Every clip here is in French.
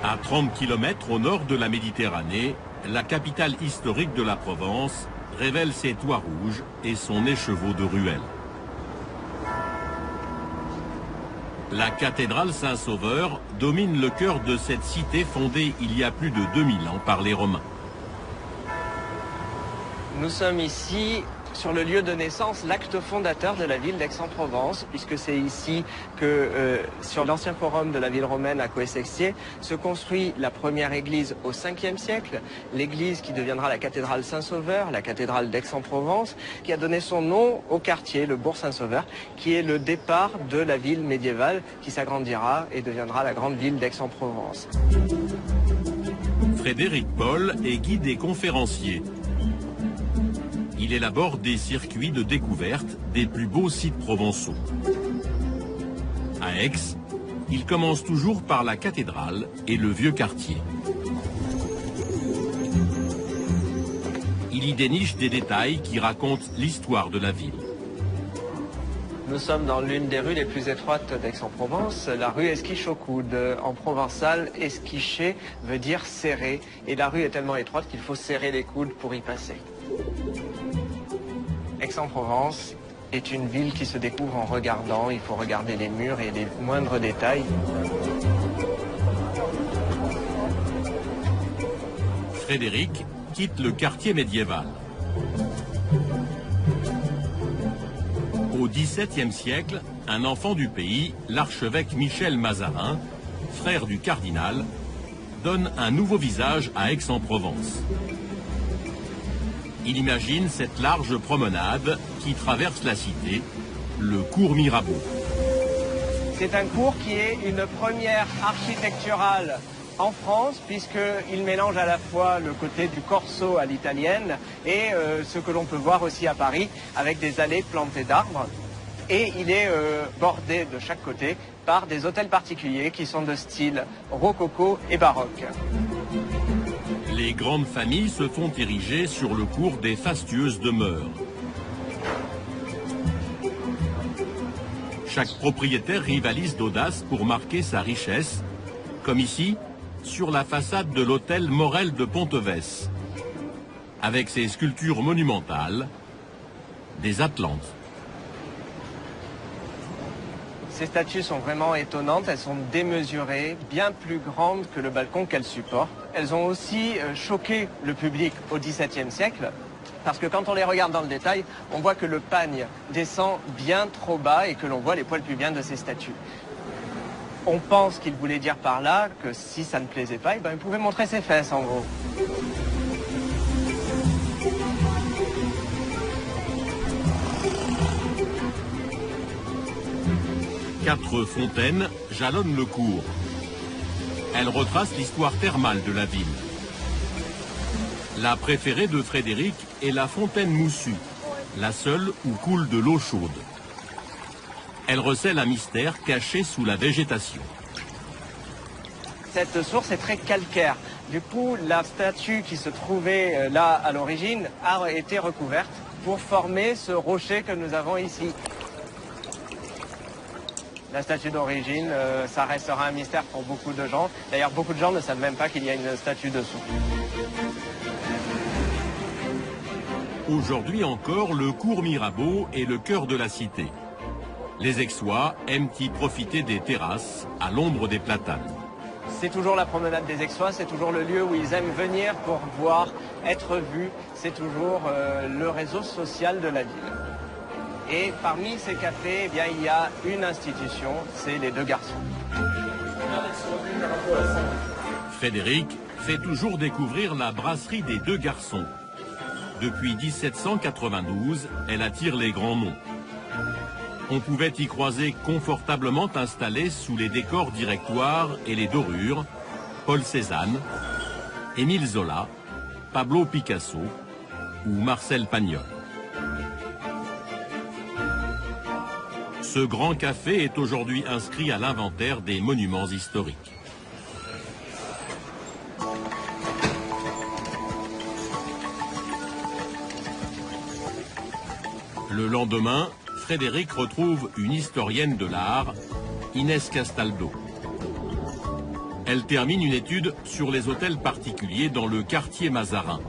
À 30 km au nord de la Méditerranée, la capitale historique de la Provence révèle ses toits rouges et son écheveau de ruelles. La cathédrale Saint-Sauveur domine le cœur de cette cité fondée il y a plus de 2000 ans par les Romains. Nous sommes ici sur le lieu de naissance, l'acte fondateur de la ville d'Aix-en-Provence, puisque c'est ici que, sur l'ancien forum de la ville romaine à Coëssexier, se construit la première église au 5e siècle, l'église qui deviendra la cathédrale Saint-Sauveur, la cathédrale d'Aix-en-Provence, qui a donné son nom au quartier, le bourg Saint-Sauveur, qui est le départ de la ville médiévale, qui s'agrandira et deviendra la grande ville d'Aix-en-Provence. Frédéric Paul est guide et conférencier. Il élabore des circuits de découverte des plus beaux sites provençaux. À Aix, il commence toujours par la cathédrale et le vieux quartier. Il y déniche des détails qui racontent l'histoire de la ville. Nous sommes dans l'une des rues les plus étroites d'Aix-en-Provence, la rue Esquiche-aux-Coudes. En provençal, esquicher veut dire serrer. Et la rue est tellement étroite qu'il faut serrer les coudes pour y passer. Aix-en-Provence est une ville qui se découvre en regardant. Il faut regarder les murs et les moindres détails. Frédéric quitte le quartier médiéval. Au XVIIe siècle, un enfant du pays, l'archevêque Michel Mazarin, frère du cardinal, donne un nouveau visage à Aix-en-Provence. Il imagine cette large promenade qui traverse la cité, le cours Mirabeau. C'est un cours qui est une première architecturale en France, puisqu'il mélange à la fois le côté du corso à l'italienne et ce que l'on peut voir aussi à Paris, avec des allées plantées d'arbres. Et il est bordé de chaque côté par des hôtels particuliers qui sont de style rococo et baroque. Les grandes familles se font ériger sur le cours des fastueuses demeures. Chaque propriétaire rivalise d'audace pour marquer sa richesse, comme ici, sur la façade de l'hôtel Morel de Ponteves, avec ses sculptures monumentales, des Atlantes. Ces statues sont vraiment étonnantes, elles sont démesurées, bien plus grandes que le balcon qu'elles supportent. Elles ont aussi choqué le public au XVIIe siècle, parce que quand on les regarde dans le détail, on voit que le pagne descend bien trop bas et que l'on voit les poils pubiens de ces statues. On pense qu'il voulait dire par là que si ça ne plaisait pas, il pouvait montrer ses fesses en gros. Quatre fontaines jalonnent le cours. Elles retracent l'histoire thermale de la ville. La préférée de Frédéric est la fontaine Moussue, la seule où coule de l'eau chaude. Elle recèle un mystère caché sous la végétation. Cette source est très calcaire. Du coup, la statue qui se trouvait là à l'origine a été recouverte pour former ce rocher que nous avons ici. La statue d'origine, ça restera un mystère pour beaucoup de gens. D'ailleurs, beaucoup de gens ne savent même pas qu'il y a une statue dessous. Aujourd'hui encore, le cours Mirabeau est le cœur de la cité. Les Aixois aiment y profiter des terrasses à l'ombre des platanes. C'est toujours la promenade des Aixois, c'est toujours le lieu où ils aiment venir pour voir, être vus. C'est toujours le réseau social de la ville. Et parmi ces cafés, il y a une institution, c'est les Deux Garçons. Frédéric fait toujours découvrir la brasserie des Deux Garçons. Depuis 1792, elle attire les grands noms. On pouvait y croiser confortablement installés sous les décors directoires et les dorures, Paul Cézanne, Émile Zola, Pablo Picasso ou Marcel Pagnol. Ce grand café est aujourd'hui inscrit à l'inventaire des monuments historiques. Le lendemain, Frédéric retrouve une historienne de l'art, Inès Castaldo. Elle termine une étude sur les hôtels particuliers dans le quartier Mazarin.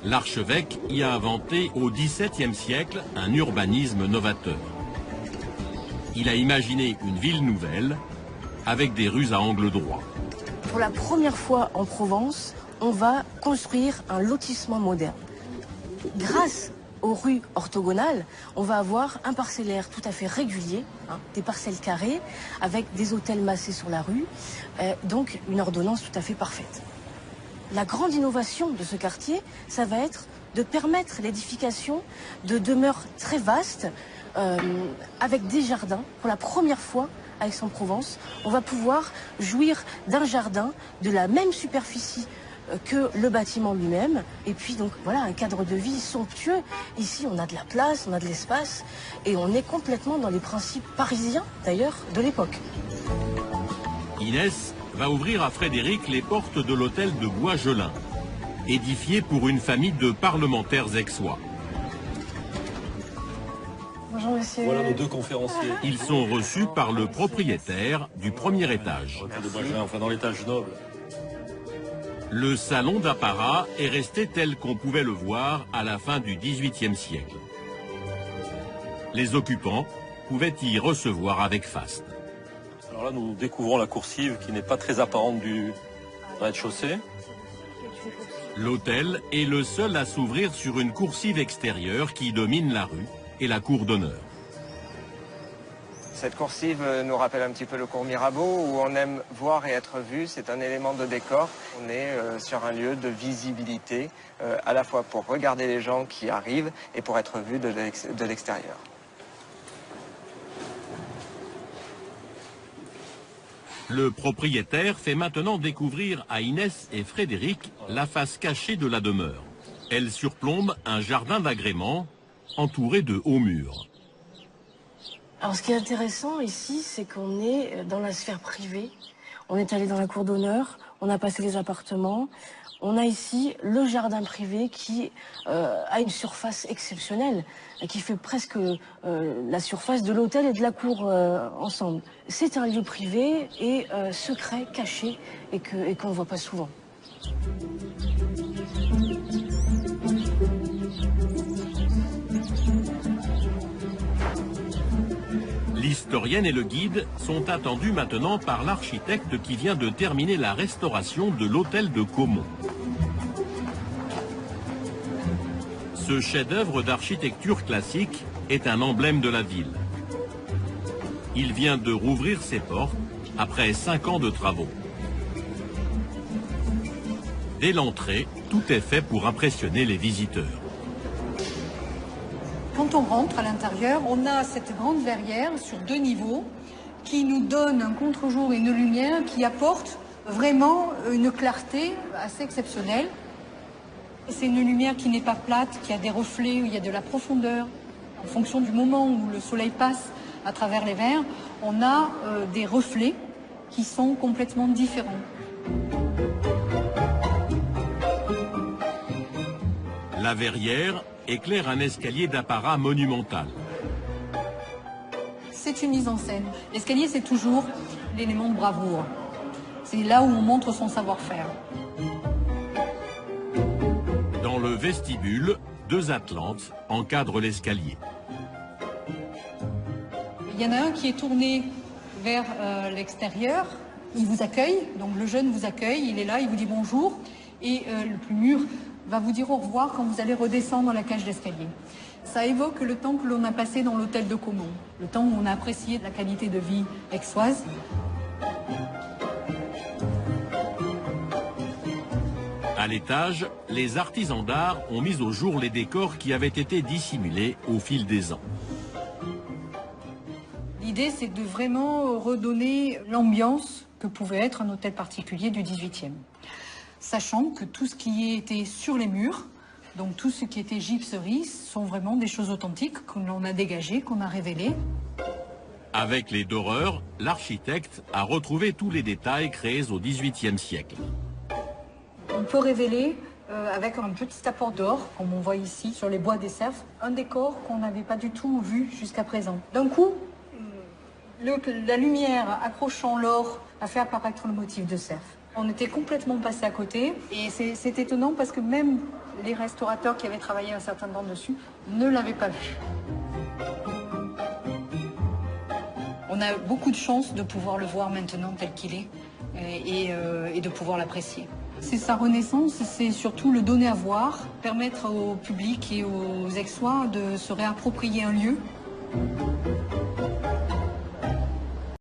L'archevêque y a inventé au XVIIe siècle un urbanisme novateur. Il a imaginé une ville nouvelle avec des rues à angle droit. Pour la première fois en Provence, on va construire un lotissement moderne. Grâce aux rues orthogonales, on va avoir un parcellaire tout à fait régulier, des parcelles carrées, avec des hôtels massés sur la rue, donc une ordonnance tout à fait parfaite. La grande innovation de ce quartier, ça va être de permettre l'édification de demeures très vastes, avec des jardins. Pour la première fois à Aix-en-Provence, on va pouvoir jouir d'un jardin de la même superficie que le bâtiment lui-même, et puis donc voilà un cadre de vie somptueux. Ici on a de la place, on a de l'espace, et on est complètement dans les principes parisiens d'ailleurs de l'époque. Inès va ouvrir à Frédéric les portes de l'hôtel de Bois-Gelin, édifié pour une famille de parlementaires aixois. Bonjour monsieur. Voilà nos deux conférenciers. Ils sont reçus par le propriétaire du premier étage. De Bois-Gelin, enfin dans l'étage noble. Le salon d'apparat est resté tel qu'on pouvait le voir à la fin du XVIIIe siècle. Les occupants pouvaient y recevoir avec faste. Alors là, nous découvrons la coursive qui n'est pas très apparente du rez-de-chaussée. L'hôtel est le seul à s'ouvrir sur une coursive extérieure qui domine la rue et la cour d'honneur. Cette coursive nous rappelle un petit peu le cours Mirabeau où on aime voir et être vu. C'est un élément de décor. On est sur un lieu de visibilité, à la fois pour regarder les gens qui arrivent et pour être vu de l'extérieur. Le propriétaire fait maintenant découvrir à Inès et Frédéric la face cachée de la demeure. Elle surplombe un jardin d'agrément entouré de hauts murs. Alors ce qui est intéressant ici, c'est qu'on est dans la sphère privée. On est allé dans la cour d'honneur, on a passé les appartements. On a ici le jardin privé qui a une surface exceptionnelle, qui fait presque la surface de l'hôtel et de la cour ensemble. C'est un lieu privé et secret, caché, et qu'on ne voit pas souvent. L'historienne et le guide sont attendus maintenant par l'architecte qui vient de terminer la restauration de l'hôtel de Caumont. Ce chef-d'œuvre d'architecture classique est un emblème de la ville. Il vient de rouvrir ses portes après 5 ans de travaux. Dès l'entrée, tout est fait pour impressionner les visiteurs. Quand on rentre à l'intérieur, on a cette grande verrière sur 2 niveaux qui nous donne un contre-jour et une lumière qui apporte vraiment une clarté assez exceptionnelle. C'est une lumière qui n'est pas plate, qui a des reflets, où il y a de la profondeur. En fonction du moment où le soleil passe à travers les verres, on a des reflets qui sont complètement différents. La verrière éclaire un escalier d'apparat monumental. C'est une mise en scène. L'escalier, c'est toujours l'élément de bravoure. C'est là où on montre son savoir-faire. Dans le vestibule, 2 atlantes encadrent l'escalier. Il y en a un qui est tourné vers l'extérieur. Il vous accueille, donc le jeune vous accueille, il est là, il vous dit bonjour. Et le plus mûr va vous dire au revoir quand vous allez redescendre la cage d'escalier. Ça évoque le temps que l'on a passé dans l'hôtel de Caumont, le temps où on a apprécié la qualité de vie aixoise. À l'étage, les artisans d'art ont mis au jour les décors qui avaient été dissimulés au fil des ans. L'idée, c'est de vraiment redonner l'ambiance que pouvait être un hôtel particulier du XVIIIe. Sachant que tout ce qui était sur les murs, donc tout ce qui était gypserie, sont vraiment des choses authentiques que l'on a dégagées, qu'on a révélées. Avec les doreurs, l'architecte a retrouvé tous les détails créés au XVIIIe siècle. On peut révéler, avec un petit apport d'or, comme on voit ici sur les bois des cerfs, un décor qu'on n'avait pas du tout vu jusqu'à présent. D'un coup, La lumière accrochant l'or a fait apparaître le motif de cerf. On était complètement passé à côté et c'est étonnant parce que même les restaurateurs qui avaient travaillé un certain temps dessus ne l'avaient pas vu. On a beaucoup de chance de pouvoir le voir maintenant tel qu'il est et de pouvoir l'apprécier. C'est sa renaissance, c'est surtout le donner à voir, permettre au public et aux Aixois de se réapproprier un lieu.